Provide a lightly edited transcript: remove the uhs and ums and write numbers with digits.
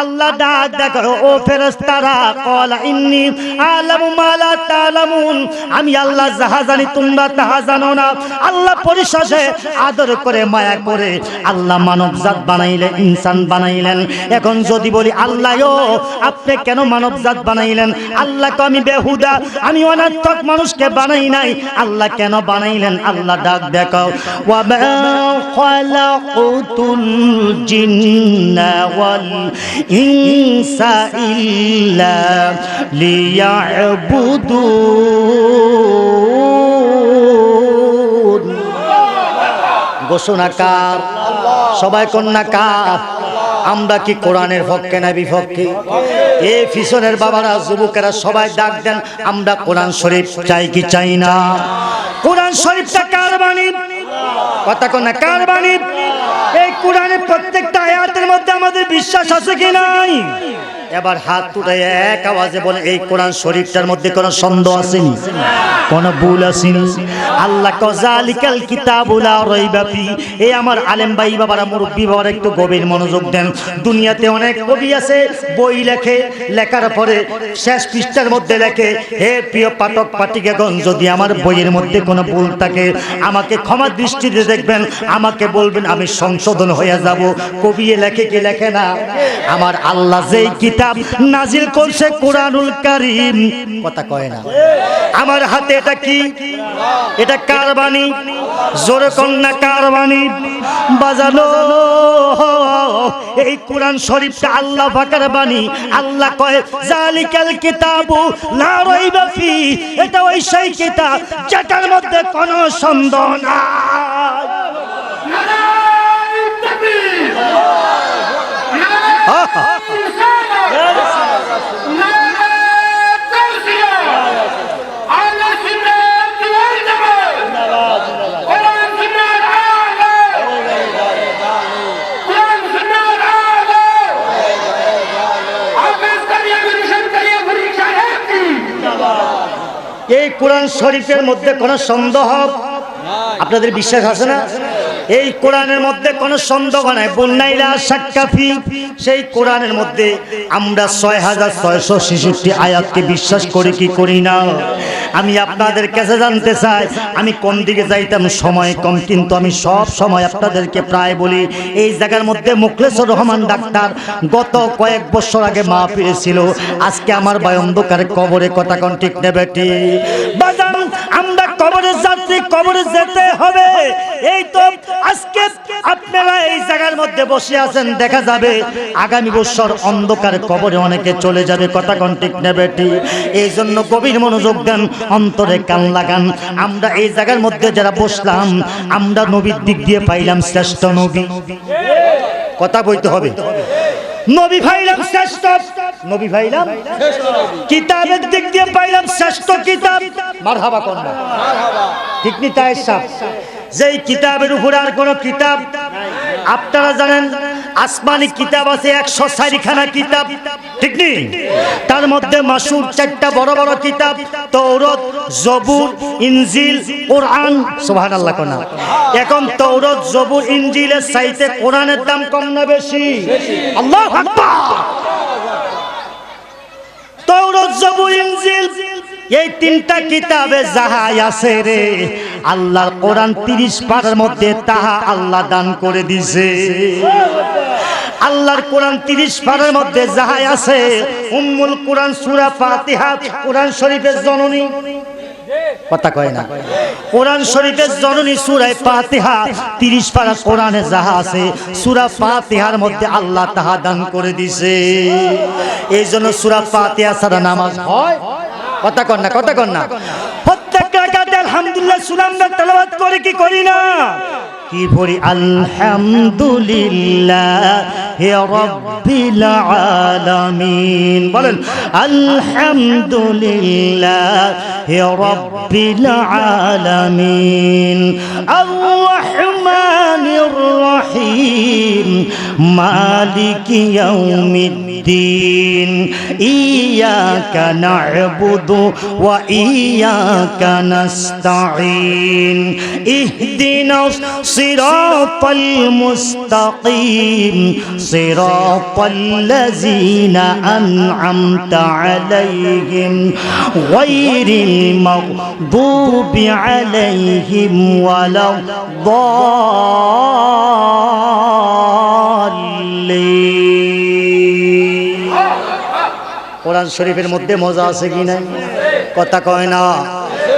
আল্লাহ ডাক দেখো ও ফেরেশতারা ক্বালা ইন্নী আ'লামু মা লা তা'লামুন আমি আল্লাহ যাহা জানি তোমরা তাহা জানো না আল্লাহ পরিশেষে আদর করে মায়া করে আল্লাহ মানবজাত বানাইলেন ইনসান বানাইলেন এখন যদি বলি আল্লাহ আপনি কেন মানবজাত বানাইলেন আল্লাহ তো আমি বেহুদা আমি অনার্থক মানুষকে বানাই নাই আল্লাহ কেন বানাইলেন আল্লাহ ডাক দেখো ওয়া মা খালাকুতুল জিন্না ওয়াল ইনসা ইল্লা লিয়াবুদুন ঘোষণা কার সবাই কন্যা কার আমরা কি কোরআনের পক্ষে না বিপক্ষে এই পিছনের বাবারা যুবকেরা সবাই ডাক দেন আমরা কোরআন শরীফ চাই কি চাই না কোরআন শরীফটা কার বাণী কথা কোন কার বাণী এই কোরআনের প্রত্যেকটা আয়াতের মধ্যে আমাদের বিশ্বাস আছে কি নাই এবার হাত তুলে এক আওয়াজে বলে এই কোরআন শরীফটার মধ্যে কোনো সন্দেহ আছে নি কোনো ভুল আছে নি আল্লাহ কাযালিকাল কিতাবু লা রাইবা ফি এই আমার আলেম ভাই বাবারা মুরব্বি বাবারা একটু গভীর মনোযোগ দেন দুনিয়াতে অনেক কবি আছে বই লেখে লেখার পরে শেষ পৃষ্ঠার মধ্যে লেখে হে প্রিয় পাঠক পাঠিকাগণ যদি আমার বইয়ের মধ্যে কোনো ভুল থাকে আমাকে ক্ষমা দৃষ্টিতে দেখবেন আমাকে বলবেন আমি সংশোধন হয়ে যাব কবি লেখে কি লেখে না আমার আল্লাহ যেই কিতাব নাজিল করছে কোরআনুল কারীম কথা কয় না আমার হাতে এটা কি এটা কার বাণী জোরে কন্যা কার বাণী বাজানো এই কোরআন শরীফটা আল্লাহ পাকের বাণী আল্লাহ কয় জালিকাল কিতাবু লা রাইবা ফি এটা ওই সেই কিতাব যেটার মধ্যে কোনো সন্দেহ নাই নারায়ে তাকবীর এই কোরআন শরীফের মধ্যে কোনো সন্দেহ আপনাদের বিশ্বাস আছে না এই কোরআনের মধ্যে কোনো সন্দেহ নাই বুনাইলা শাক্কাফি সেই কোরআনের মধ্যে আমরা 6666 আয়াতকে বিশ্বাস করি কি করি না আমি আপনাদের কাছে জানতে চাই আমি কোন দিকে যাইতাম সময় কম কিন্তু আমি সব সময় আপনাদেরকে প্রায় বলি এই জায়গার মধ্যে মুখলেসুর রহমান ডাক্তার গত কয়েক বছর আগে মাহফিল ছিল আজকে আমার ভাই অন্ধকার কবরে কথা কোন ঠিক নেবে ঠিক বাজান আমরা কবরে যাচ্ছি কবরে যেতে হবে এই তো আজকে আপনারা এই জায়গার মধ্যে বসে আছেন দেখা যাবে আগামী বছর অন্ধকার কবরে অনেকে চলে যাবে কথা কোন ঠিক নেবে ঠিক এই জন্য গভীর মনোযোগ দেন অন্তরে কান লাগান আমরা এই জায়গার মধ্যে যারা বসলাম আমরা নবীর দিক দিয়ে পাইলাম শ্রেষ্ঠ নবী কথা বলতে হবে নবী ভাইলাম শ্রেষ্ঠ নবী ভাইলাম কিতাবের দিক দিয়ে পাইলাম শ্রেষ্ঠ কিতাব মারহাবা কোন মারহাবা ঠিক নি তাই সাহেব যেই কিতাবের উপর আর কোন কিতাব আপনারা জানেন আসমানি কিতাব আছে 104 খানা কিতাব ঠিক নি তার মধ্যে মাসুর চারটা বড় বড় কিতাব তাওরাত জবুর ইনজিল কোরআন সুবহানাল্লাহ কোনা এখন তাওরাত জবুর ইনজিলের চাইতে কোরআনের দাম কম না বেশি আল্লাহু আকবার তাওরাত জবুর ইনজিল এই তিনটা কিতাবে যাহা আছে রে আল্লাহর কোরআন 30 পারার মধ্যে তাহা আল্লাহ দান করে দিয়েছে আল্লাহর কোরআন 30 পারার মধ্যে যাহা আছে উম্মুল কোরআন সূরা ফাতিহা কোরআন শরীফের জননী কথা কয় না কোরআন শরীফের জননী সূরা ফাতিহা 30 পারা কোরআনে যাহা আছে সূরা ফাতিহার মধ্যে আল্লাহ তাহা দান করে দিয়েছে এইজন্য সূরা ফাতিহা ছাড়া নামাজ হয় কথা কর না প্রত্যেক রাকাতে আলহামদুলিল্লাহ সুরা আমরা তেলাওয়াত করে কি করি না কি পড়ি আলহামদুলিল্লাহি রাব্বিল আলামিন বলেন আলহামদুলিল্লাহি রাব্বিল আলামিন আর রহমান রহমানির রহিম মালিকি ইয়াউমিদ্দিন ইয়াকা না'বুদু ওয়া ইয়াকা নাস্তাঈন ইহদিনাস সিরাতাল মুস্তাকিম সিরাতাল্লাযীনা আন'আমতা আলাইহিম গায়রিল মাগদুবি আলাইহিম ওয়ালাদ-দাল্লিন। কোরআন শরীফের মধ্যে মজা আছে কি নাই? কথা কয় না।